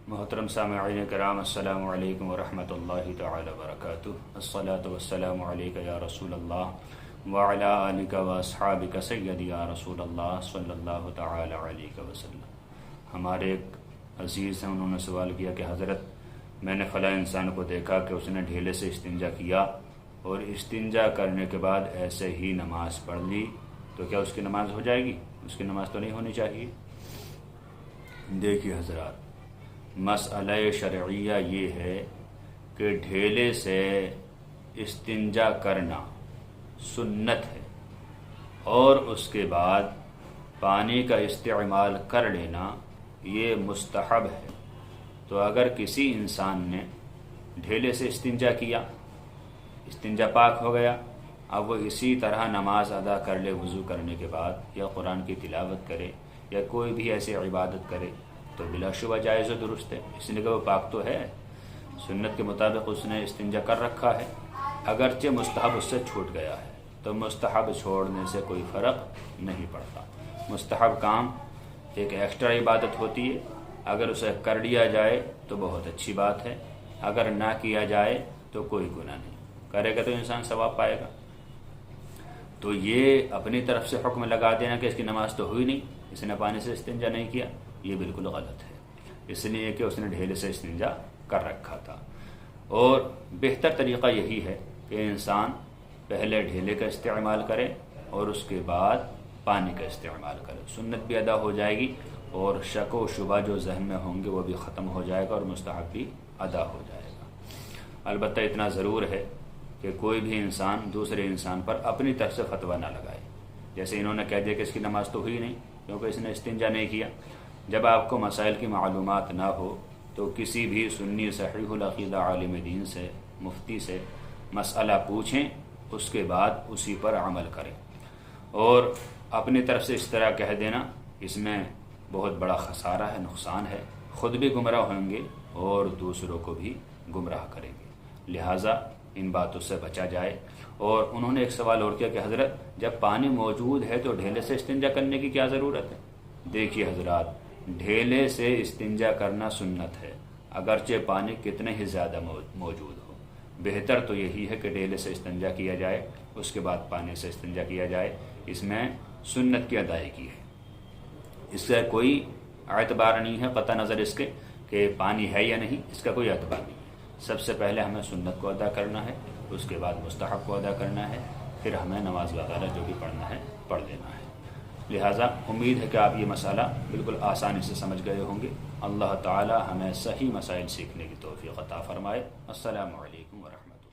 محترم سامعین کرام، السلام علیکم ورحمۃ اللہ تعالی وبرکاتہ۔ الصلاۃ والسلام علیک یا رسول اللہ وعلی آلک واصحابک سیدی یا رسول اللہ صلی اللہ تعالی علیہ وسلم۔ ہمارے ایک عزیز ہیں، انہوں نے سوال کیا کہ حضرت میں نے فلاں انسان کو دیکھا کہ اس نے ڈھیلے سے استنجا کیا اور استنجا کرنے کے بعد ایسے ہی نماز پڑھ لی، تو کیا اس کی نماز ہو جائے گی؟ اس کی نماز تو نہیں ہونی چاہیے۔ دیکھیے حضرات، مسئلہ شرعیہ یہ ہے کہ ڈھیلے سے استنجا کرنا سنت ہے اور اس کے بعد پانی کا استعمال کر لینا یہ مستحب ہے۔ تو اگر کسی انسان نے ڈھیلے سے استنجا کیا، استنجا پاک ہو گیا، اب وہ اسی طرح نماز ادا کر لے وضو کرنے کے بعد، یا قرآن کی تلاوت کرے یا کوئی بھی ایسی عبادت کرے تو بلا شبہ جائز و درست ہے، اس لیے کہ وہ پاک تو ہے، سنت کے مطابق اس نے استنجا کر رکھا ہے، اگرچہ مستحب اس سے چھوٹ گیا ہے تو مستحب چھوڑنے سے کوئی فرق نہیں پڑتا۔ مستحب کام ایک ایکسٹرا عبادت ہوتی ہے، اگر اسے کر لیا جائے تو بہت اچھی بات ہے، اگر نہ کیا جائے تو کوئی گناہ نہیں، کرے گا تو انسان ثواب پائے گا۔ تو یہ اپنی طرف سے حکم لگا دینا کہ اس کی نماز تو ہوئی نہیں، اس نے پانی سے استنجا نہیں کیا، یہ بالکل غلط ہے، اس لیے کہ اس نے ڈھیلے سے استنجا کر رکھا تھا۔ اور بہتر طریقہ یہی ہے کہ انسان پہلے ڈھیلے کا استعمال کرے اور اس کے بعد پانی کا استعمال کرے، سنت بھی ادا ہو جائے گی اور شک و شبہ جو ذہن میں ہوں گے وہ بھی ختم ہو جائے گا اور مستحب بھی ادا ہو جائے گا۔ البتہ اتنا ضرور ہے کہ کوئی بھی انسان دوسرے انسان پر اپنی طرف سے فتویٰ نہ لگائے، جیسے انہوں نے کہہ دیا کہ اس کی نماز تو ہوئی نہیں کیونکہ اس نے استنجا نہیں کیا۔ جب آپ کو مسائل کی معلومات نہ ہو تو کسی بھی سنی صحیح العقیدہ عالم دین سے، مفتی سے مسئلہ پوچھیں، اس کے بعد اسی پر عمل کریں، اور اپنی طرف سے اس طرح کہہ دینا اس میں بہت بڑا خسارہ ہے، نقصان ہے، خود بھی گمراہ ہوں گے اور دوسروں کو بھی گمراہ کریں گے، لہٰذا ان باتوں سے بچا جائے۔ اور انہوں نے ایک سوال اور کیا کہ حضرت جب پانی موجود ہے تو ڈھیلے سے استنجا کرنے کی کیا ضرورت ہے؟ دیکھیے حضرات، ڈھیلے سے استنجا کرنا سنت ہے، اگرچہ پانی کتنے ہی زیادہ موجود ہو، بہتر تو یہی ہے کہ ڈھیلے سے استنجا کیا جائے، اس کے بعد پانی سے استنجا کیا جائے، اس میں سنت کی ادائیگی ہے، اس سے کوئی اعتبار نہیں ہے قطع نظر اس کے کہ پانی ہے یا نہیں، اس کا کوئی اعتبار نہیں ہے۔ سب سے پہلے ہمیں سنت کو ادا کرنا ہے، اس کے بعد مستحب کو ادا کرنا ہے، پھر ہمیں نماز وغیرہ جو بھی پڑھنا ہے پڑھ لینا ہے۔ لہٰذا امید ہے کہ آپ یہ مسئلہ بالکل آسانی سے سمجھ گئے ہوں گے۔ اللہ تعالی ہمیں صحیح مسائل سیکھنے کی توفیق عطا فرمائے۔ السلام علیکم ورحمۃ اللہ۔